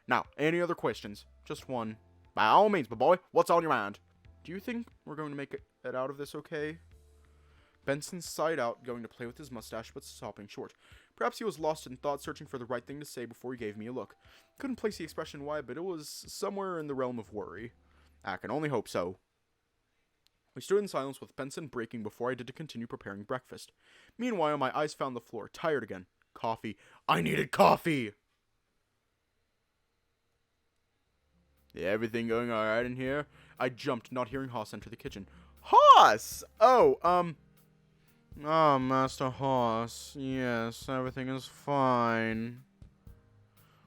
Now, any other questions? Just one. By all means, my boy, what's on your mind? Do you think we're going to make it out of this okay? Benson sighed out, going to play with his mustache, but stopping short. Perhaps he was lost in thought, searching for the right thing to say before he gave me a look. Couldn't place the expression why, but it was somewhere in the realm of worry. I can only hope so. We stood in silence, with Benson breaking before I did to continue preparing breakfast. Meanwhile, my eyes found the floor, tired again. Coffee. I needed coffee! Everything going alright in here? I jumped, not hearing Haas enter the kitchen. Haas! Oh, Master Haas. Yes, everything is fine.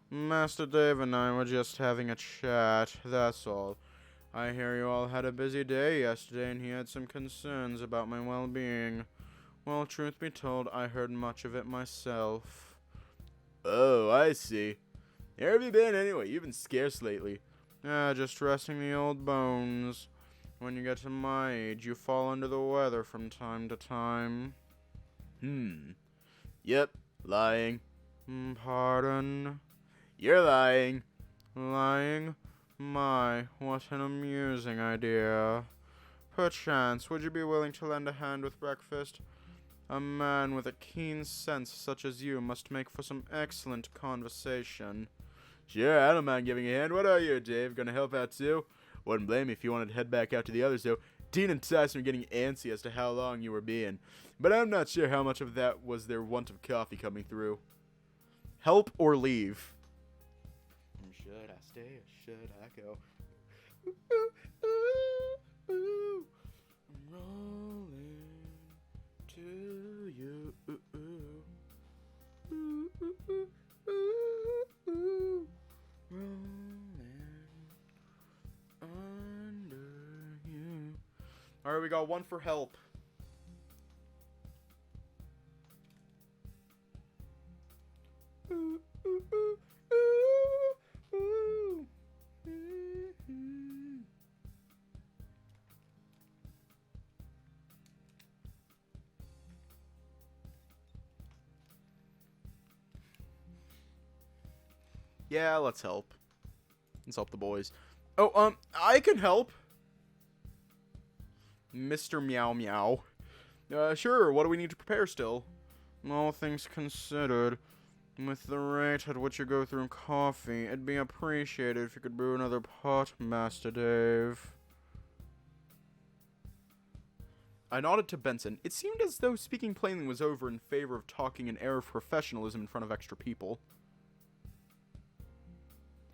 Master Dave and I were just having a chat, that's all. I hear you all had a busy day yesterday, and he had some concerns about my well-being. Well, truth be told, I heard much of it myself. Oh, I see. Where have you been anyway? You've been scarce lately. Just resting the old bones. When you get to my age, you fall under the weather from time to time. Yep, lying. Pardon? You're lying. Lying? My, what an amusing idea. Perchance, would you be willing to lend a hand with breakfast? A man with a keen sense such as you must make for some excellent conversation. Sure, I don't mind giving a hand. What are you, Dave? Gonna help out too? Wouldn't blame me if you wanted to head back out to the others, though. Dean and Tyson are getting antsy as to how long you were being, but I'm not sure how much of that was their want of coffee coming through. Help or leave? Should I stay or should I go? I'm rolling to you. Rolling under you. Alright, we got one for help. Yeah, let's help. Let's help the boys. Oh, I can help. Mr. Meow Meow. Sure, what do we need to prepare still? All things considered, with the rate at which you go through coffee, it'd be appreciated if you could brew another pot, Master Dave. I nodded to Benson. It seemed as though speaking plainly was over in favor of talking an air of professionalism in front of extra people.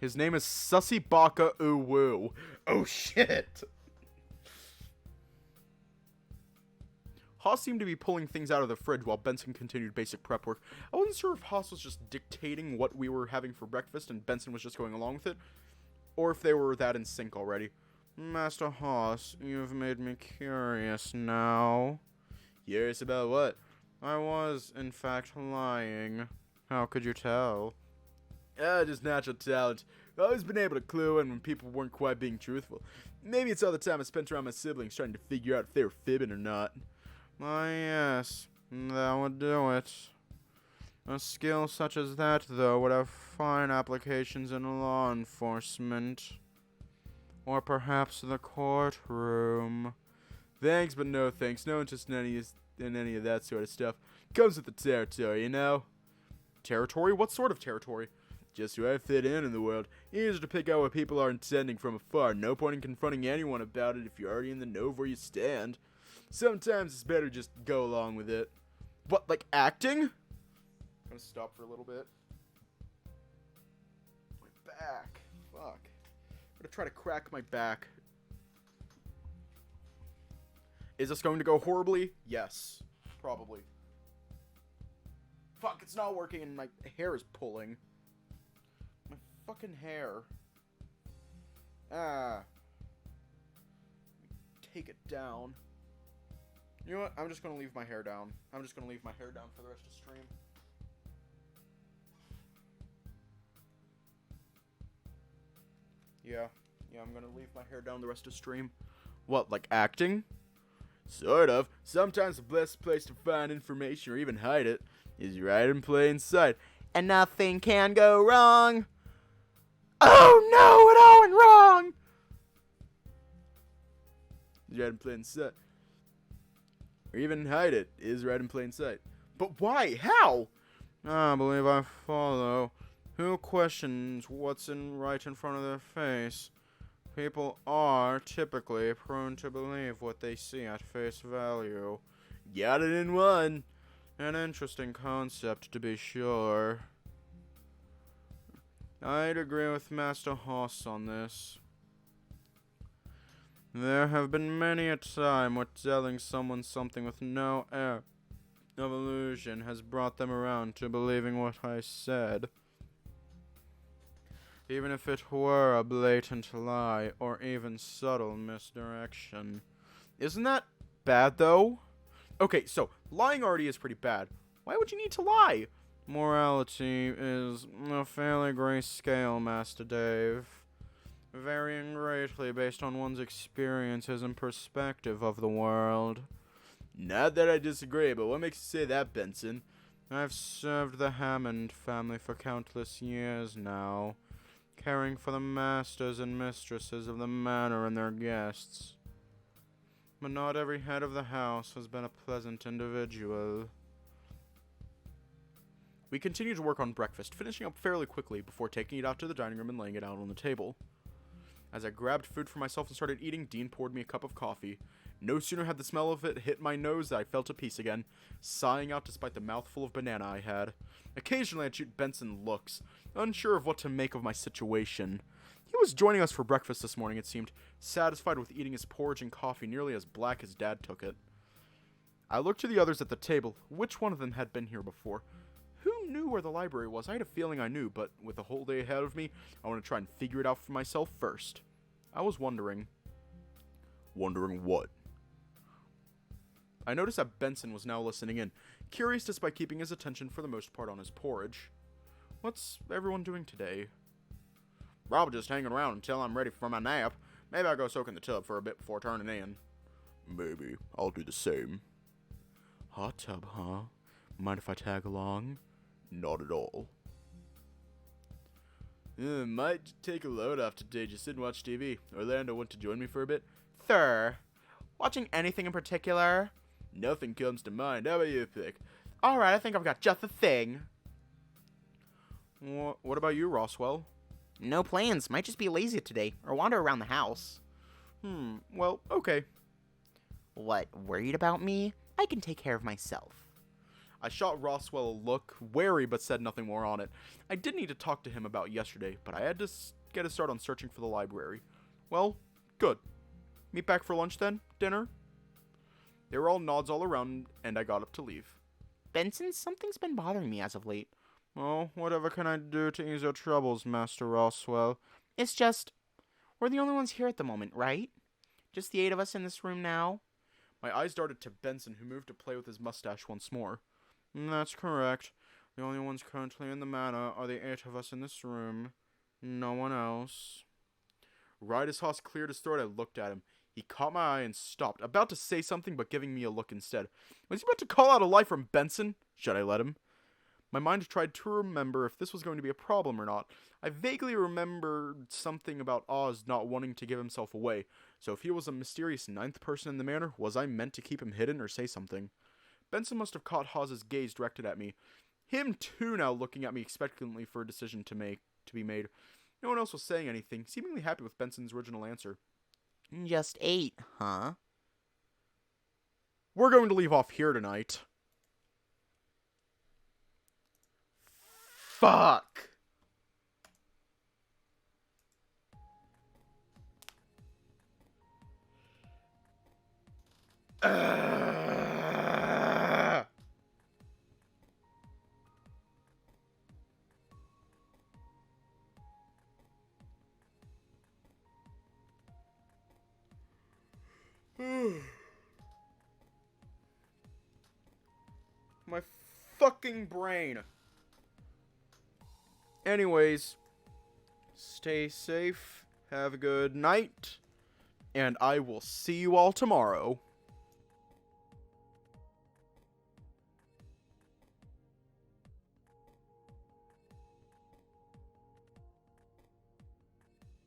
His name is Sussy Baka Uwu. Oh shit! Haas seemed to be pulling things out of the fridge while Benson continued basic prep work. I wasn't sure if Haas was just dictating what we were having for breakfast and Benson was just going along with it, or if they were that in sync already. Master Haas, you've made me curious now. Curious about what? I was, in fact, lying. How could you tell? Just natural talent. I've always been able to clue in when people weren't quite being truthful. Maybe it's all the time I spent around my siblings trying to figure out if they were fibbing or not. Ah, yes. That would do it. A skill such as that, though, would have fine applications in law enforcement. Or perhaps the courtroom. Thanks, but no thanks. No interest in any of that sort of stuff. Comes with the territory, you know? Territory? What sort of territory? Just where I fit in the world. Easy to pick out what people are intending from afar. No point in confronting anyone about it if you're already in the know of where you stand. Sometimes it's better just go along with it. What, like acting? I'm gonna stop for a little bit. My back. Fuck. I'm gonna try to crack my back. Is this going to go horribly? Yes. Probably. Fuck, it's not working and my hair is pulling. My fucking hair. Take it down. You know what? I'm just gonna leave my hair down. I'm just gonna leave my hair down for the rest of the stream. Yeah, I'm gonna leave my hair down the rest of the stream. What, like acting? Sort of. Sometimes the best place to find information or even hide it is right in plain sight. And nothing can go wrong. Oh no, it all went wrong! Is right in plain sight. Or even hide it is right in plain sight. But why? How? I believe I follow. Who questions what's right in front of their face? People are typically prone to believe what they see at face value. Got it in one. An interesting concept, to be sure. I'd agree with Master Haas on this. There have been many a time where telling someone something with no air of illusion has brought them around to believing what I said. Even if it were a blatant lie or even subtle misdirection. Isn't that bad, though? Okay, so lying already is pretty bad. Why would you need to lie? Morality is a fairly gray scale, Master Dave. Varying greatly based on one's experiences and perspective of the world. Not that I disagree, but what makes you say that, Benson? I've served the Hammond family for countless years now, caring for the masters and mistresses of the manor and their guests. But not every head of the house has been a pleasant individual. We continued to work on breakfast, finishing up fairly quickly before taking it out to the dining room and laying it out on the table. As I grabbed food for myself and started eating, Dean poured me a cup of coffee. No sooner had the smell of it hit my nose than I felt at peace again, sighing out despite the mouthful of banana I had. Occasionally I'd shoot Benson looks, unsure of what to make of my situation. He was joining us for breakfast this morning, it seemed, satisfied with eating his porridge and coffee nearly as black as Dad took it. I looked to the others at the table. Which one of them had been here before? Who knew where the library was? I had a feeling I knew, but with the whole day ahead of me, I want to try and figure it out for myself first. I was wondering. Wondering what? I noticed that Benson was now listening in, curious despite keeping his attention for the most part on his porridge. What's everyone doing today? Probably just hanging around until I'm ready for my nap. Maybe I'll go soak in the tub for a bit before turning in. Maybe. I'll do the same. Hot tub, huh? Mind if I tag along? Not at all. Might take a load off today, just sit and watch TV. Orlando want to join me for a bit? Sir, watching anything in particular? Nothing comes to mind. How about you pick? Alright, I think I've got just the thing. What about you, Roswell? No plans. Might just be lazy today, or wander around the house. Well, okay. What, worried about me? I can take care of myself. I shot Roswell a look, wary but said nothing more on it. I did need to talk to him about yesterday, but I had to get a start on searching for the library. Well, good. Meet back for lunch then? Dinner? They were all nods all around, and I got up to leave. Benson, something's been bothering me as of late. Oh, whatever can I do to ease your troubles, Master Roswell? It's just, we're the only ones here at the moment, right? Just the 8 of us in this room now? My eyes darted to Benson, who moved to play with his mustache once more. That's correct. The only ones currently in the manor are the 8 of us in this room. No one else. Right as Haas cleared his throat, I looked at him. He caught my eye and stopped, about to say something but giving me a look instead. Was he about to call out a lie from Benson? Should I let him? My mind tried to remember if this was going to be a problem or not. I vaguely remembered something about Oz not wanting to give himself away, so if he was a mysterious 9th person in the manor, was I meant to keep him hidden or say something? Benson must have caught Hawes's gaze directed at me. Him too now looking at me expectantly for a decision to be made. No one else was saying anything, seemingly happy with Benson's original answer. Just 8, huh? We're going to leave off here tonight. Fuck! My fucking brain. Anyways, stay safe, have a good night, and I will see you all tomorrow.